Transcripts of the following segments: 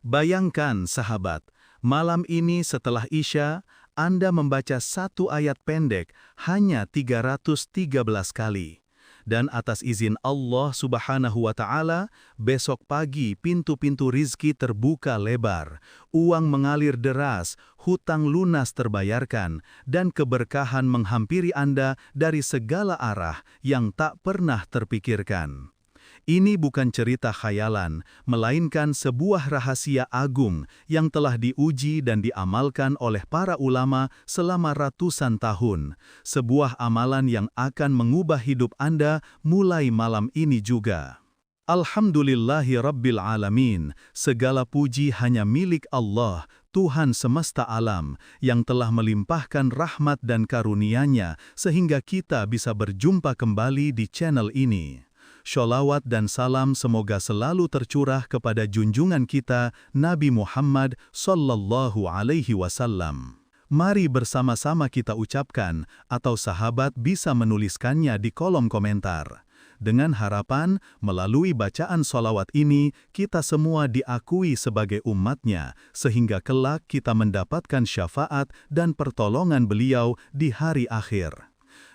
Bayangkan sahabat, malam ini setelah Isya, Anda membaca satu ayat pendek hanya 313 kali. Dan atas izin Allah Subhanahu wa Ta'ala, besok pagi pintu-pintu rizki terbuka lebar, uang mengalir deras, hutang lunas terbayarkan, dan keberkahan menghampiri Anda dari segala arah yang tak pernah terpikirkan. Ini bukan cerita khayalan, melainkan sebuah rahasia agung yang telah diuji dan diamalkan oleh para ulama selama ratusan tahun. Sebuah amalan yang akan mengubah hidup Anda mulai malam ini juga. Alhamdulillahi Rabbil Alamin, segala puji hanya milik Allah, Tuhan semesta alam, yang telah melimpahkan rahmat dan karunia-Nya sehingga kita bisa berjumpa kembali di channel ini. Sholawat dan salam semoga selalu tercurah kepada junjungan kita, Nabi Muhammad Sallallahu Alaihi Wasallam. Mari bersama-sama kita ucapkan, atau sahabat bisa menuliskannya di kolom komentar. Dengan harapan, melalui bacaan sholawat ini, kita semua diakui sebagai umatnya, sehingga kelak kita mendapatkan syafaat dan pertolongan beliau di hari akhir.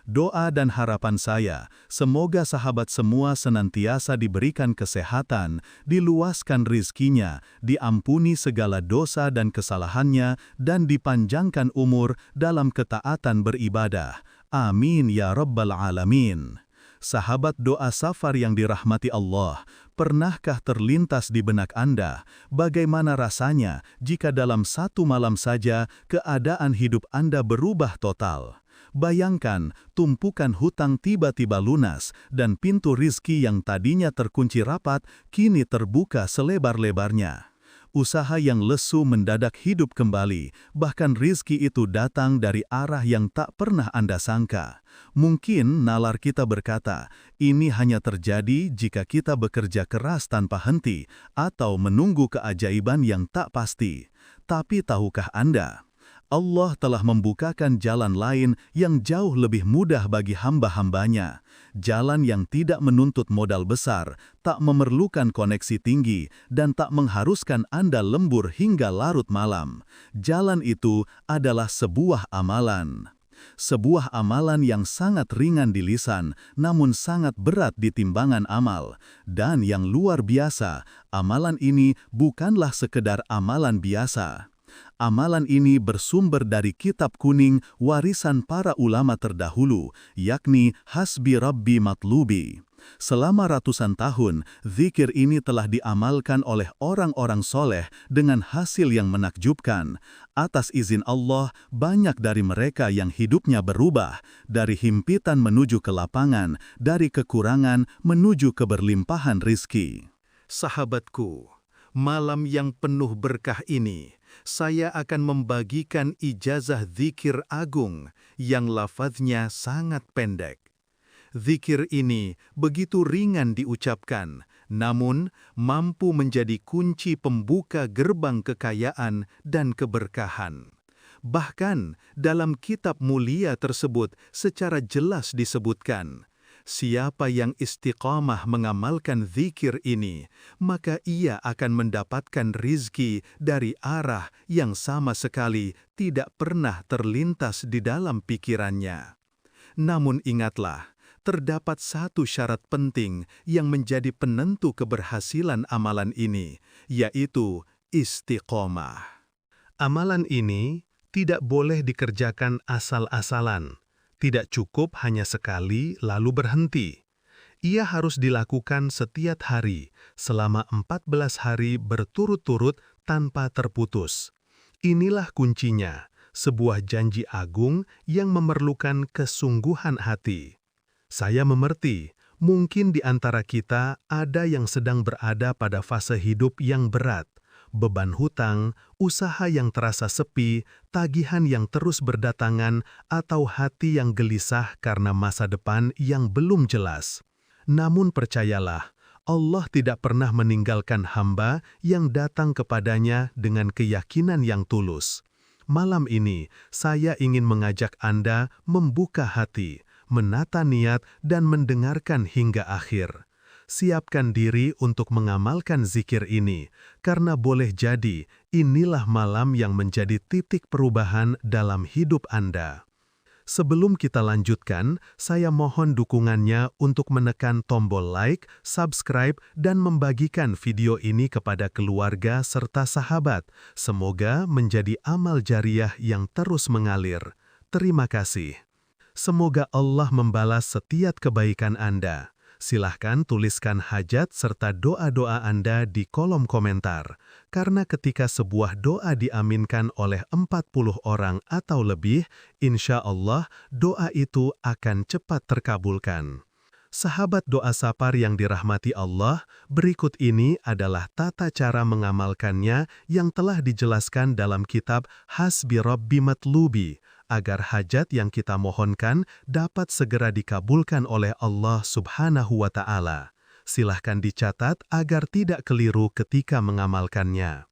Doa dan harapan saya, semoga sahabat semua senantiasa diberikan kesehatan, diluaskan rizkinya, diampuni segala dosa dan kesalahannya, dan dipanjangkan umur dalam ketaatan beribadah. Amin ya Rabbal Alamin. Sahabat doa safar yang dirahmati Allah, pernahkah terlintas di benak Anda, bagaimana rasanya jika dalam satu malam saja keadaan hidup Anda berubah total? Bayangkan, tumpukan hutang tiba-tiba lunas, dan pintu rizki yang tadinya terkunci rapat, kini terbuka selebar-lebarnya. Usaha yang lesu mendadak hidup kembali, bahkan rizki itu datang dari arah yang tak pernah Anda sangka. Mungkin nalar kita berkata, ini hanya terjadi jika kita bekerja keras tanpa henti, atau menunggu keajaiban yang tak pasti. Tapi tahukah Anda? Allah telah membukakan jalan lain yang jauh lebih mudah bagi hamba-hambanya. Jalan yang tidak menuntut modal besar, tak memerlukan koneksi tinggi, dan tak mengharuskan Anda lembur hingga larut malam. Jalan itu adalah sebuah amalan. Sebuah amalan yang sangat ringan di lisan, namun sangat berat di timbangan amal. Dan yang luar biasa, amalan ini bukanlah sekedar amalan biasa. Amalan ini bersumber dari kitab kuning warisan para ulama terdahulu, yakni Hasbi Rabbi Matlubi. Selama ratusan tahun, zikir ini telah diamalkan oleh orang-orang soleh dengan hasil yang menakjubkan. Atas izin Allah, banyak dari mereka yang hidupnya berubah, dari himpitan menuju kelapangan, dari kekurangan menuju keberlimpahan rizki. Sahabatku, malam yang penuh berkah ini, saya akan membagikan ijazah zikir agung yang lafaznya sangat pendek. Zikir ini begitu ringan diucapkan, namun mampu menjadi kunci pembuka gerbang kekayaan dan keberkahan. Bahkan dalam kitab mulia tersebut secara jelas disebutkan, siapa yang istiqamah mengamalkan zikir ini, maka ia akan mendapatkan rizki dari arah yang sama sekali tidak pernah terlintas di dalam pikirannya. Namun ingatlah, terdapat satu syarat penting yang menjadi penentu keberhasilan amalan ini, yaitu istiqamah. Amalan ini tidak boleh dikerjakan asal-asalan. Tidak cukup hanya sekali lalu berhenti. Ia harus dilakukan setiap hari, selama 14 hari berturut-turut tanpa terputus. Inilah kuncinya, sebuah janji agung yang memerlukan kesungguhan hati. Saya mengerti, mungkin di antara kita ada yang sedang berada pada fase hidup yang berat. Beban hutang, usaha yang terasa sepi, tagihan yang terus berdatangan, atau hati yang gelisah karena masa depan yang belum jelas. Namun percayalah, Allah tidak pernah meninggalkan hamba yang datang kepadanya dengan keyakinan yang tulus. Malam ini, saya ingin mengajak Anda membuka hati, menata niat, dan mendengarkan hingga akhir. siapkan diri untuk mengamalkan zikir ini, karena boleh jadi inilah malam yang menjadi titik perubahan dalam hidup Anda. Sebelum kita lanjutkan, saya mohon dukungannya untuk menekan tombol like, subscribe, dan membagikan video ini kepada keluarga serta sahabat. Semoga menjadi amal jariah yang terus mengalir. Terima kasih. Semoga Allah membalas setiap kebaikan Anda. Silahkan tuliskan hajat serta doa-doa Anda di kolom komentar. Karena ketika sebuah doa diaminkan oleh 40 orang atau lebih, insya Allah doa itu akan cepat terkabulkan. Sahabat doa sapar yang dirahmati Allah, berikut ini adalah tata cara mengamalkannya yang telah dijelaskan dalam kitab Hasbi Rabbi Matlubi, agar hajat yang kita mohonkan dapat segera dikabulkan oleh Allah Subhanahu wa Ta'ala. Silahkan dicatat agar tidak keliru ketika mengamalkannya.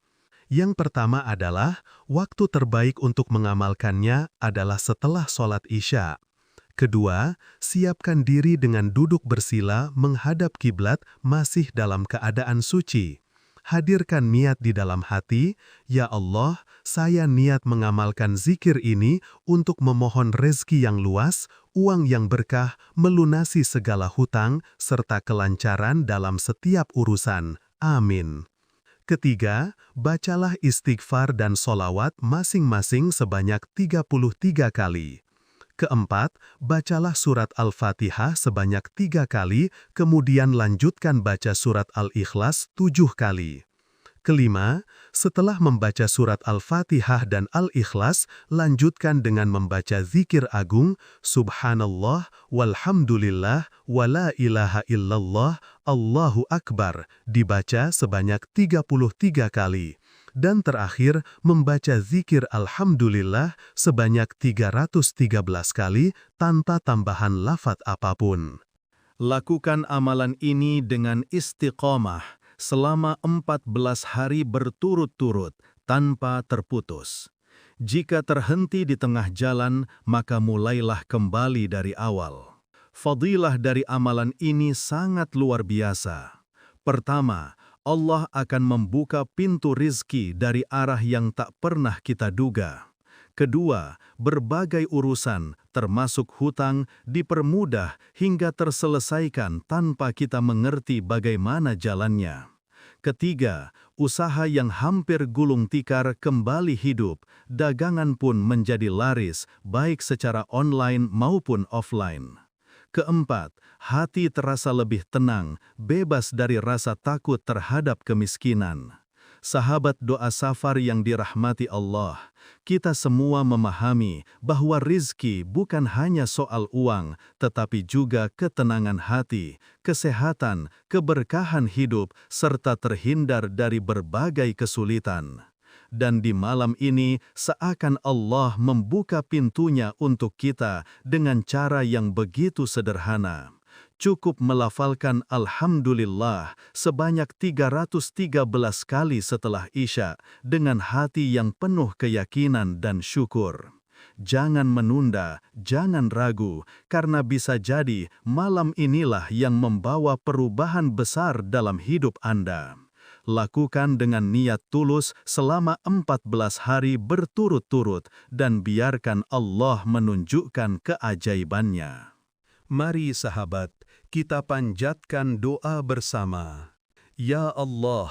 Yang pertama adalah, waktu terbaik untuk mengamalkannya adalah setelah sholat Isya. Kedua, siapkan diri dengan duduk bersila menghadap kiblat masih dalam keadaan suci. Hadirkan niat di dalam hati, ya Allah, saya niat mengamalkan zikir ini untuk memohon rezeki yang luas, uang yang berkah, melunasi segala hutang, serta kelancaran dalam setiap urusan. Amin. Ketiga, bacalah istighfar dan sholawat masing-masing sebanyak 33 kali. Keempat, bacalah surat Al-Fatihah sebanyak 3 kali, kemudian lanjutkan baca surat Al-Ikhlas 7 kali. Kelima, setelah membaca surat Al-Fatihah dan Al-Ikhlas, lanjutkan dengan membaca zikir agung, Subhanallah, walhamdulillah, wala ilaha illallah, Allahu Akbar, dibaca sebanyak 33 kali. Dan terakhir, membaca zikir Alhamdulillah sebanyak 313 kali tanpa tambahan lafaz apapun. Lakukan amalan ini dengan istiqomah selama 14 hari berturut-turut tanpa terputus. Jika terhenti di tengah jalan, maka mulailah kembali dari awal. Fadilah dari amalan ini sangat luar biasa. Pertama, Allah akan membuka pintu rizki dari arah yang tak pernah kita duga. Kedua, berbagai urusan, termasuk hutang, dipermudah hingga terselesaikan tanpa kita mengerti bagaimana jalannya. Ketiga, usaha yang hampir gulung tikar kembali hidup, dagangan pun menjadi laris, baik secara online maupun offline. Keempat, hati terasa lebih tenang, bebas dari rasa takut terhadap kemiskinan. Sahabat doa safar yang dirahmati Allah, kita semua memahami bahwa rizki bukan hanya soal uang, tetapi juga ketenangan hati, kesehatan, keberkahan hidup, serta terhindar dari berbagai kesulitan. Dan di malam ini, seakan Allah membuka pintunya untuk kita dengan cara yang begitu sederhana. Cukup melafalkan Alhamdulillah sebanyak 313 kali setelah Isya dengan hati yang penuh keyakinan dan syukur. Jangan menunda, jangan ragu, karena bisa jadi malam inilah yang membawa perubahan besar dalam hidup Anda. Lakukan dengan niat tulus selama 14 hari berturut-turut dan biarkan Allah menunjukkan keajaibannya. Mari sahabat, kita panjatkan doa bersama. Ya Allah,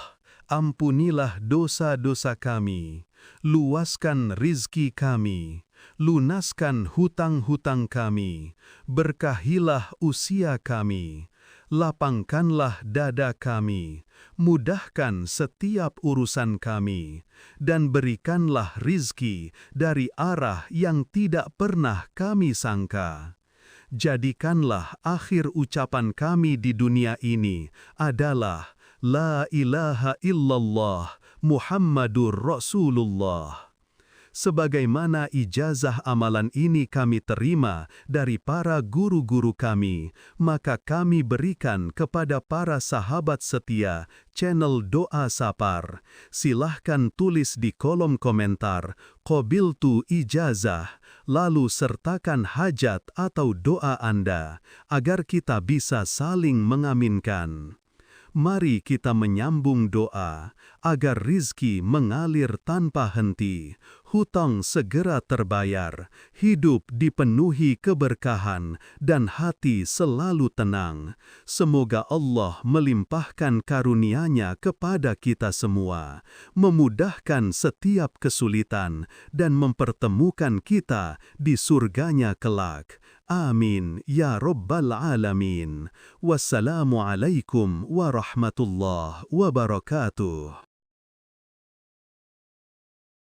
ampunilah dosa-dosa kami, luaskan rizki kami, lunaskan hutang-hutang kami, berkahilah usia kami, lapangkanlah dada kami, mudahkan setiap urusan kami, dan berikanlah rizki dari arah yang tidak pernah kami sangka. Jadikanlah akhir ucapan kami di dunia ini adalah La ilaha illallah Muhammadur Rasulullah. Sebagaimana ijazah amalan ini kami terima dari para guru-guru kami, maka kami berikan kepada para sahabat setia channel Doa Sapar. Silahkan tulis di kolom komentar, "Qabiltu ijazah", lalu sertakan hajat atau doa Anda, agar kita bisa saling mengaminkan. Mari kita menyambung doa, agar rizki mengalir tanpa henti, hutang segera terbayar, hidup dipenuhi keberkahan, dan hati selalu tenang. Semoga Allah melimpahkan karunia-Nya kepada kita semua, memudahkan setiap kesulitan, dan mempertemukan kita di surganya kelak. Amin ya Rabbal Alamin. Wassalamualaikum warahmatullahi wabarakatuh.